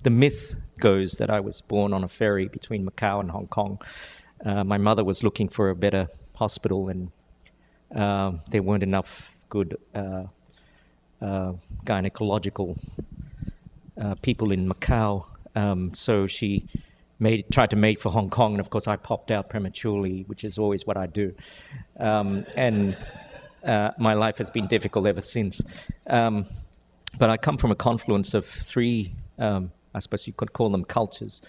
The myth goes that I was born on a ferry between Macau and Hong Kong. My mother was looking for a better hospital, and there weren't enough good gynecological people in Macau. So she tried to mate for Hong Kong, and of course I popped out prematurely, which is always what I do. And my life has been difficult ever since. But I come from a confluence of three, I suppose you could call them cultures.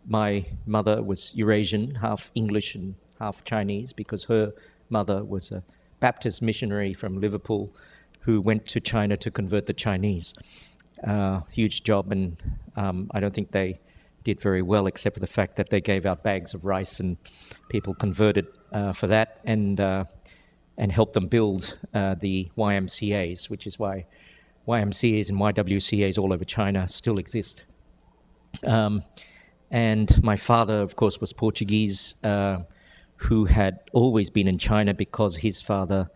My mother was Eurasian, half English and half Chinese, because her mother was a Baptist missionary from Liverpool who went to China to convert the Chinese. Huge job, and I don't think they did very well, except for the fact that they gave out bags of rice and people converted for that, and helped them build the YMCAs, which is why YMCAs and YWCAs all over China still exist. And my father, of course, was Portuguese, who had always been in China because his father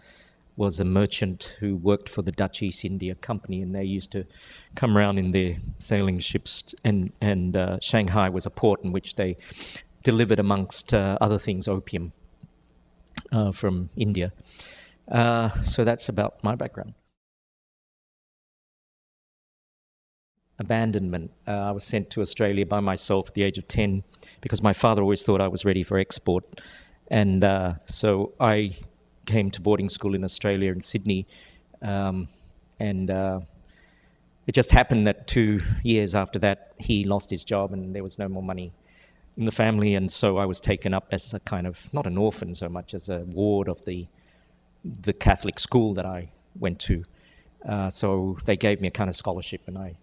was a merchant who worked for the Dutch East India Company, and they used to come around in their sailing ships, and Shanghai was a port in which they delivered, amongst other things, opium from India. So that's about my background. Abandonment. I was sent to Australia by myself at the age of 10 because my father always thought I was ready for export. And so I came to boarding school in Australia, in Sydney. And it just happened that 2 years after that, he lost his job and there was no more money in the family. And so I was taken up as a kind of, not an orphan so much as a ward of the Catholic school that I went to. So they gave me a kind of scholarship, and I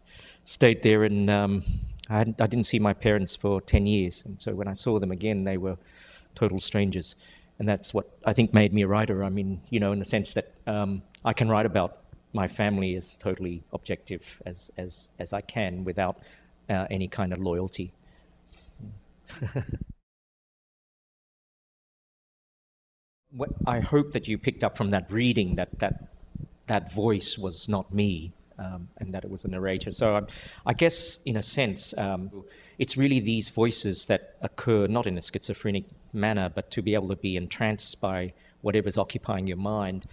stayed there, and I didn't see my parents for 10 years. And so when I saw them again, they were total strangers. And that's what I think made me a writer. I mean, you know, in the sense that I can write about my family as totally objective as I can without any kind of loyalty. I hope that you picked up from that reading that voice was not me, and that it was a narrator. So I guess, in a sense, it's really these voices that occur not in a schizophrenic manner, but to be able to be entranced by whatever's occupying your mind.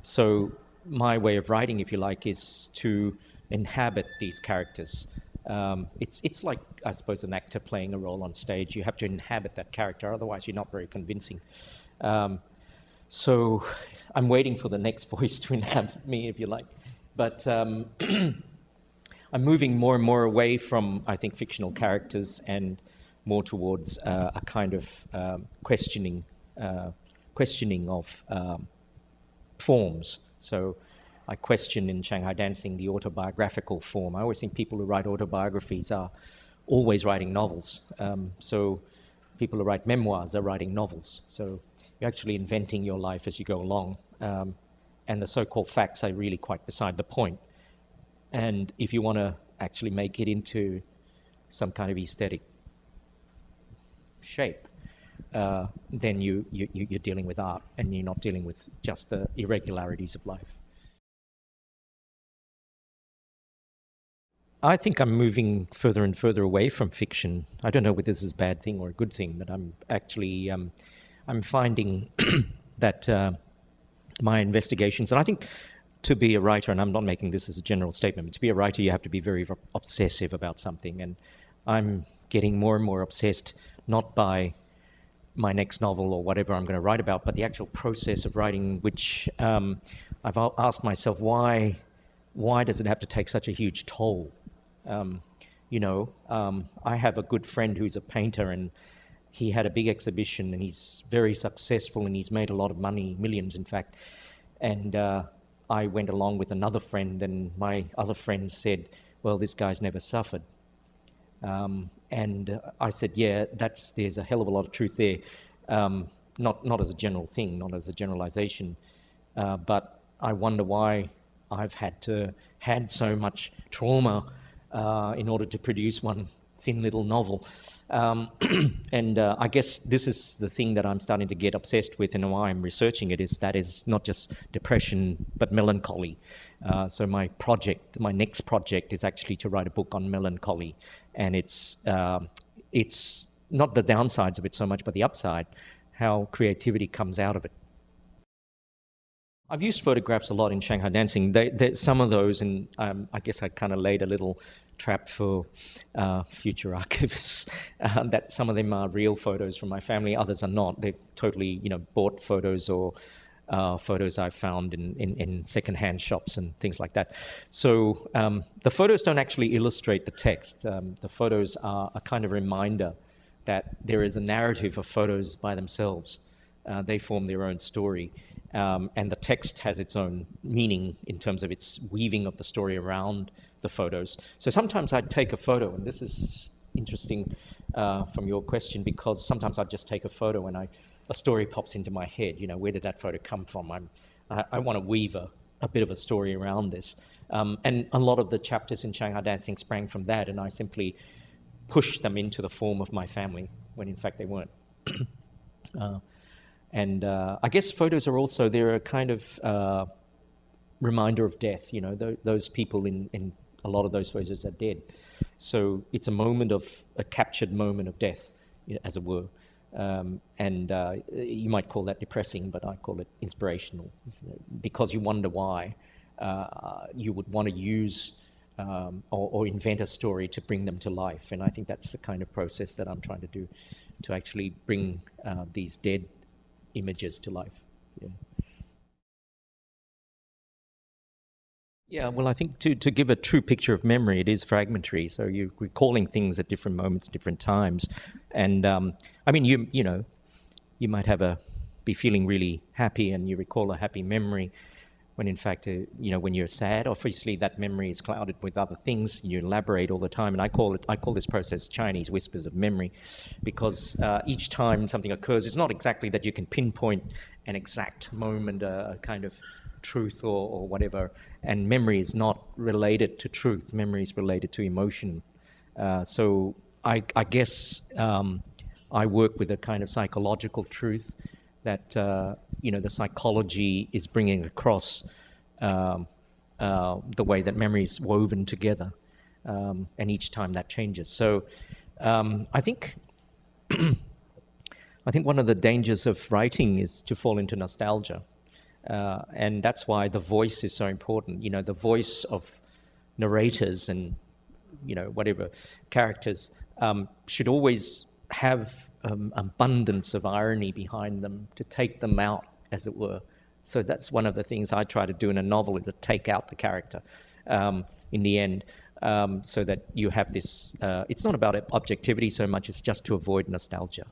So my way of writing, if you like, is to inhabit these characters. It's like, I suppose, an actor playing a role on stage. You have to inhabit that character, otherwise you're not very convincing. So I'm waiting for the next voice to inhabit me, if you like. But I'm moving more and more away from, I think, fictional characters and more towards a kind of questioning of forms. So I question in Shanghai Dancing the autobiographical form. I always think people who write autobiographies are always writing novels. So people who write memoirs are writing novels. So you're actually inventing your life as you go along. And the so-called facts are really quite beside the point. And if you want to actually make it into some kind of aesthetic shape, then you're dealing with art, and you're not dealing with just the irregularities of life. I think I'm moving further and further away from fiction. I don't know whether this is a bad thing or a good thing, but I'm actually I'm finding that my investigations, and I think to be a writer, and I'm not making this as a general statement, but to be a writer you have to be very obsessive about something, and I'm getting more and more obsessed, not by my next novel or whatever I'm going to write about, but the actual process of writing, which I've asked myself, why does it have to take such a huge toll? I have a good friend who's a painter, and he had a big exhibition, and he's very successful, and he's made a lot of money, millions in fact. And I went along with another friend, and my other friend said, well, this guy's never suffered. And I said, yeah, there's a hell of a lot of truth there. Not as a general thing, not as a generalization, but I wonder why I've had so much trauma in order to produce one thin little novel. And I guess this is the thing that I'm starting to get obsessed with, and why I'm researching it is that is not just depression, but melancholy. So my next project is actually to write a book on melancholy, and it's not the downsides of it so much, but the upside, how creativity comes out of it. I've used photographs a lot in Shanghai dancing. Some of those, and I guess I kind of laid a little trap for future archivists, that some of them are real photos from my family, others are not. They're totally, bought photos or photos I found in secondhand shops and things like that. So the photos don't actually illustrate the text. The photos are a kind of reminder that there is a narrative of photos by themselves. They form their own story. And the text has its own meaning in terms of its weaving of the story around the photos. So sometimes I'd take a photo, and this is interesting from your question, because sometimes I'd just take a photo and a story pops into my head. Where did that photo come from? I want to weave a bit of a story around this. And a lot of the chapters in Shanghai Dancing sprang from that, and I simply pushed them into the form of my family, when in fact they weren't. And I guess photos are also, they're a kind of reminder of death. Those people in a lot of those photos are dead. So it's a captured moment of death, as it were. And you might call that depressing, but I call it inspirational, because you wonder why you would want to use or invent a story to bring them to life. And I think that's the kind of process that I'm trying to do, to actually bring these dead images to life. Yeah, well, I think to give a true picture of memory, it is fragmentary. So you're recalling things at different moments, different times. And you might be feeling really happy, and you recall a happy memory, when in fact, when you're sad, obviously that memory is clouded with other things. You elaborate all the time, and I call this process Chinese whispers of memory, because each time something occurs, it's not exactly that you can pinpoint an exact moment, a kind of truth or whatever. And memory is not related to truth. Memory is related to emotion. So I guess I work with a kind of psychological truth that the psychology is bringing across the way that memory is woven together, and each time that changes. So I think one of the dangers of writing is to fall into nostalgia, and that's why the voice is so important. The voice of narrators and whatever characters should always have abundance of irony behind them to take them out, as it were. So that's one of the things I try to do in a novel, is to take out the character in the end, so that you have this, it's not about objectivity so much, it's just to avoid nostalgia.